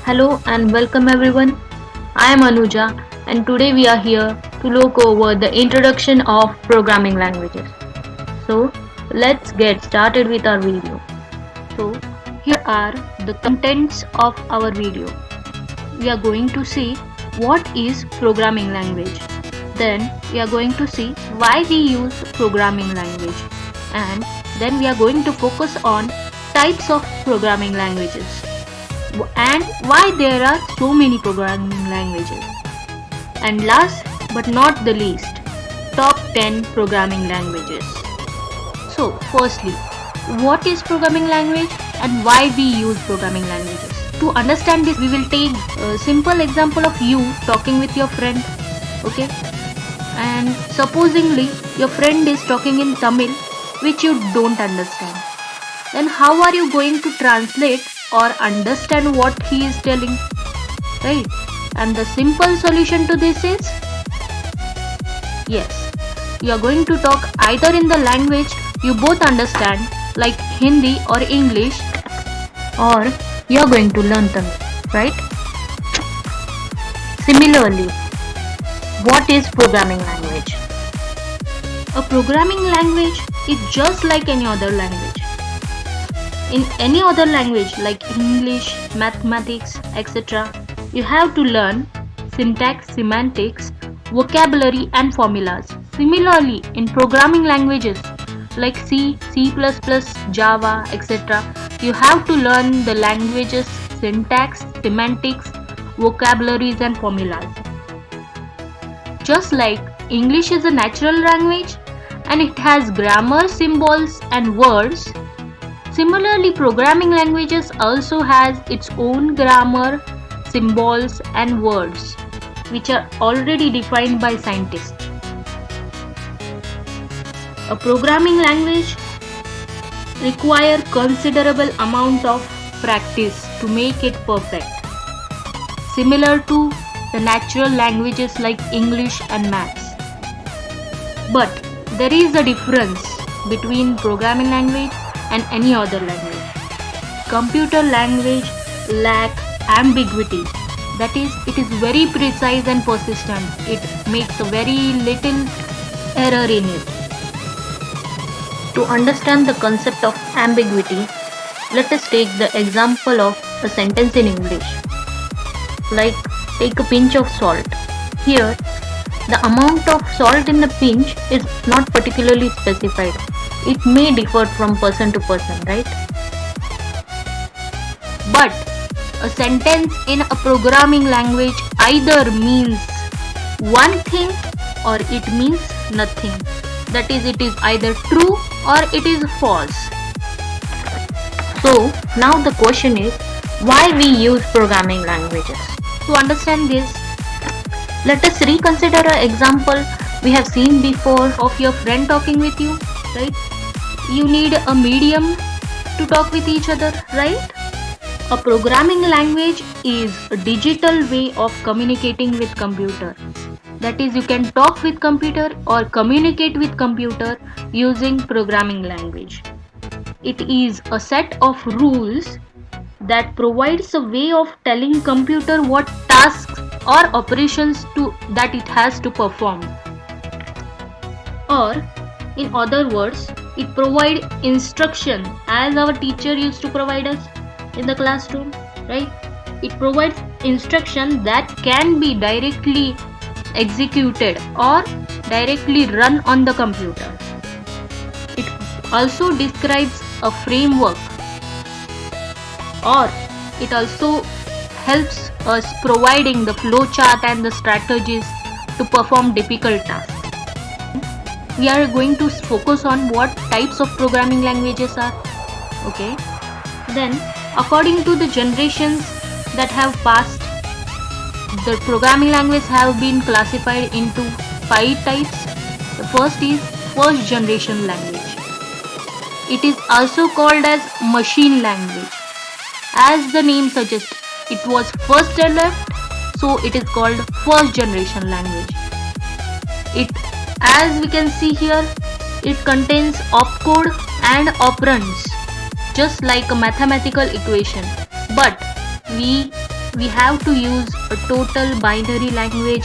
Hello and welcome everyone. I am Anuja and today we are here to look over the introduction of programming languages. So let's get started with our video. So here are the contents of our video. We are going to see what is programming language. Then we are going to see why we use programming language. And then we are going to focus on types of programming languages and why there are so many programming languages. And last but not the least, top 10 programming languages. So, firstly, what is programming language and why we use programming languages? To understand this, we will take a simple example of you talking with your friend. Okay? And supposingly, your friend is talking in Tamil, which you don't understand. Then how are you going to translate or understand what he is telling, right? And the simple solution to this is yes, you are going to talk either in the language you both understand, like Hindi or English, or you are going to learn Tamil, right? Similarly, what is programming language? A programming language is just like any other language. In any other language like English, mathematics, etc., you have to learn syntax, semantics, vocabulary and formulas. Similarly, in programming languages like C, C++, Java, etc., you have to learn the languages syntax, semantics, vocabularies and formulas. Just like English is a natural language and it has grammar, symbols and words, similarly, programming languages also has its own grammar, symbols and words which are already defined by scientists. A programming language requires considerable amount of practice to make it perfect, similar to the natural languages like English and maths. But there is a difference between programming language and any other language. Computer language lack ambiguity. That is, it is very precise and persistent. It makes a very little error in it. To understand the concept of ambiguity, let us take the example of a sentence in English. Like, take a pinch of salt. Here, the amount of salt in the pinch is not particularly specified. It may differ from person to person, right? But a sentence in a programming language either means one thing or it means nothing. That is, it is either true or it is false. So now the question is why we use programming languages. To understand this, let us reconsider an example we have seen before of your friend talking with you, right? You need a medium to talk with each other, right? A programming language is a digital way of communicating with computer. That is, you can talk with computer or communicate with computer using programming language. It is a set of rules that provides a way of telling computer what tasks or operations that it has to perform. Or in other words, it provides instruction as our teacher used to provide us in the classroom, right? It provides instruction that can be directly executed or directly run on the computer. It also describes a framework, or it also helps us providing the flow chart and the strategies to perform difficult tasks. We are going to focus on what types of programming languages are. Okay. Then, according to the generations that have passed, the programming languages have been classified into 5 types. The first is first generation language. It is also called as machine language. As the name suggests, it was first developed, so it is called first generation language. As we can see here, it contains opcode and operands, just like a mathematical equation, but we we have to use a total binary language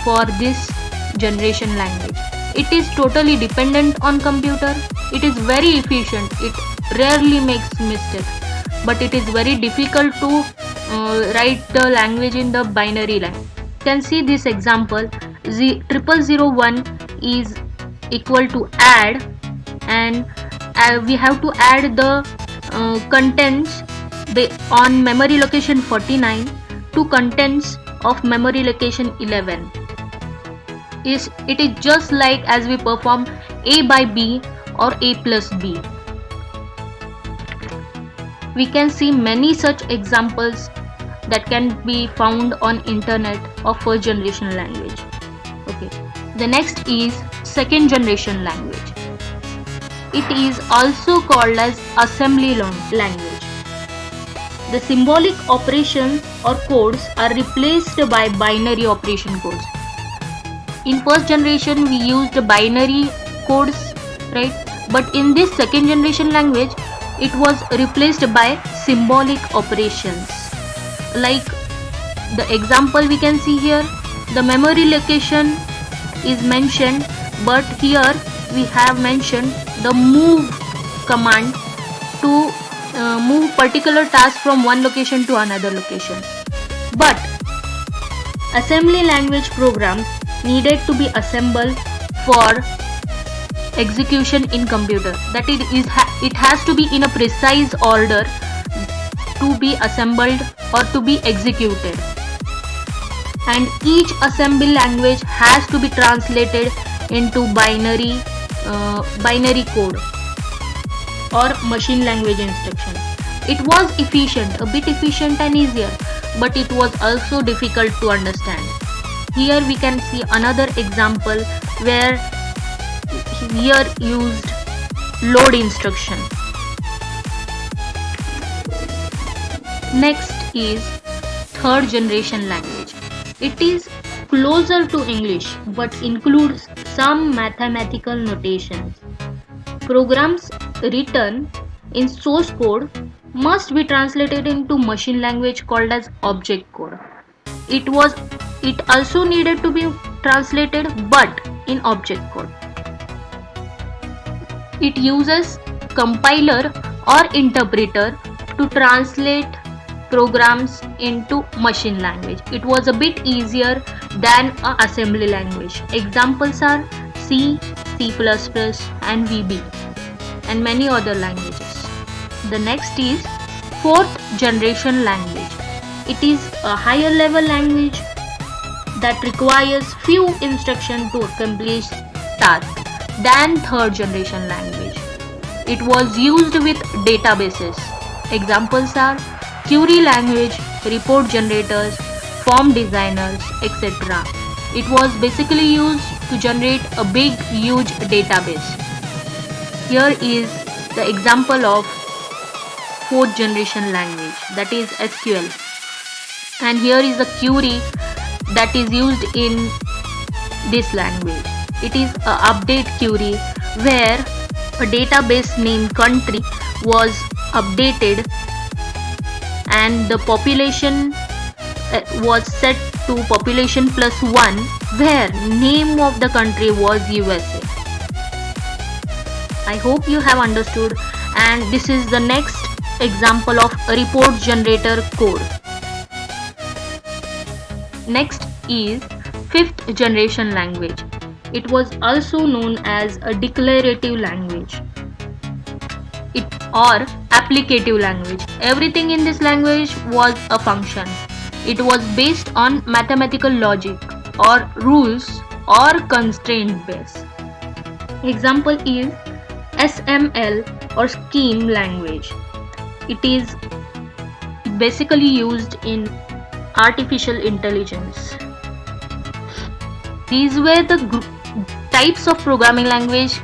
for this generation language. It is totally dependent on computer. It is very efficient. It rarely makes mistakes, but it is very difficult to write the language in the binary line. You can see this example. 0001 is equal to add, and we have to add the contents on memory location 49 to contents of memory location 11. It is just like as we perform A by B or A plus B. We can see many such examples that can be found on internet of first generation language. Okay. The next is second generation language. It is also called as assembly language. The symbolic operations or codes are replaced by binary operation codes. In first generation we used binary codes, right? But in this second generation language it was replaced by symbolic operations. Like the example we can see here, the memory location is mentioned, but here we have mentioned the move command to move particular task from one location to another location. But assembly language programs needed to be assembled for execution in computer. That it has to be in a precise order to be assembled or to be executed. And each assembly language has to be translated into binary code or machine language instruction. It was efficient, a bit efficient and easier, but it was also difficult to understand. Here we can see another example where here used load instruction. Next is third generation language. It is closer to English but includes some mathematical notations. Programs written in source code must be translated into machine language called as object code. It also needed to be translated but in object code. It uses compiler or interpreter to translate programs into machine language. It was a bit easier than an assembly language. Examples are C, C++, and VB, and many other languages. The next is fourth generation language. It is a higher level language that requires few instructions to accomplish tasks than third generation language. It was used with databases. Examples are query language, report generators, form designers, etc. It was basically used to generate a big, huge database. Here is the example of fourth generation language, that is SQL. And here is the query that is used in this language. It is a update query where a database named country was updated and the population was set to population +1 where name of the country was USA. I hope you have understood, and this is the next example of a report generator code. Next is fifth generation language. It was also known as a declarative language or applicative language. Everything in this language was a function. It was based on mathematical logic or rules or constraint base. Example is SML or scheme language. It is basically used in artificial intelligence. These were the types of programming language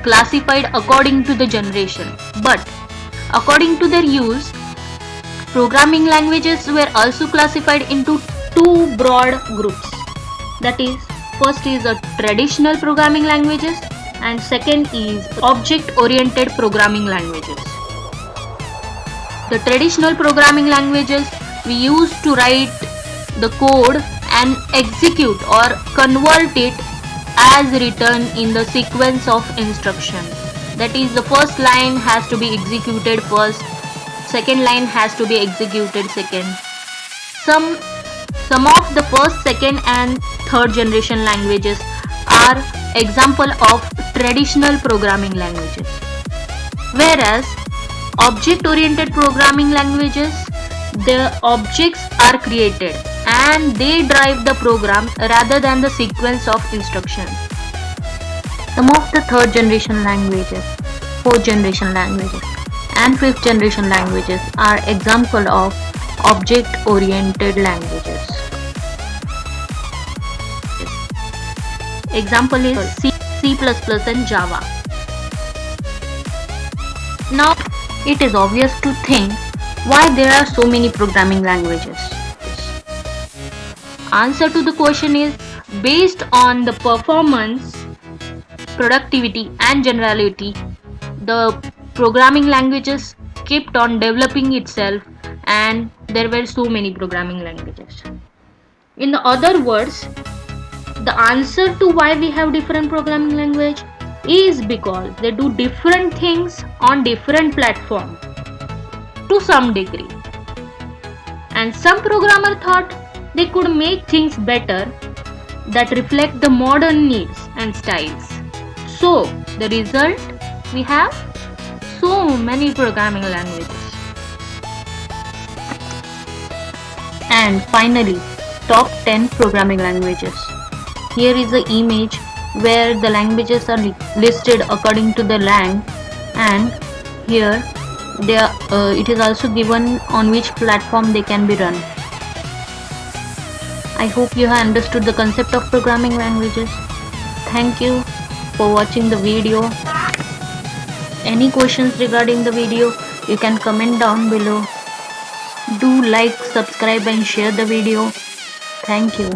classified according to the generation, but according to their use, programming languages were also classified into two broad groups. That is, first is a traditional programming languages and second is object-oriented programming languages. The traditional programming languages we use to write the code and execute or convert it as written in the sequence of instruction. That is, the first line has to be executed first, second line has to be executed second. Some of the first, second and third generation languages are example of traditional programming languages. Whereas object oriented programming languages, the objects are created and they drive the program rather than the sequence of instructions. Some of the third generation languages, fourth generation languages and fifth generation languages are example of object oriented languages. Example is C, C++ and Java. Now it is obvious to think why there are so many programming languages. Answer to the question is based on the performance, productivity and generality. The programming languages kept on developing itself and there were so many programming languages. In the other words, the answer to why we have different programming language is because they do different things on different platforms to some degree. And some programmer thought they could make things better that reflect the modern needs and styles. So the result, we have so many programming languages. And finally, top 10 programming languages. Here is the image where the languages are listed according to the rank, and here it is also given on which platform they can be run. I hope you have understood the concept of programming languages. Thank you for watching the video. Any questions regarding the video, you can comment down below. Do like, subscribe and share the video. Thank you.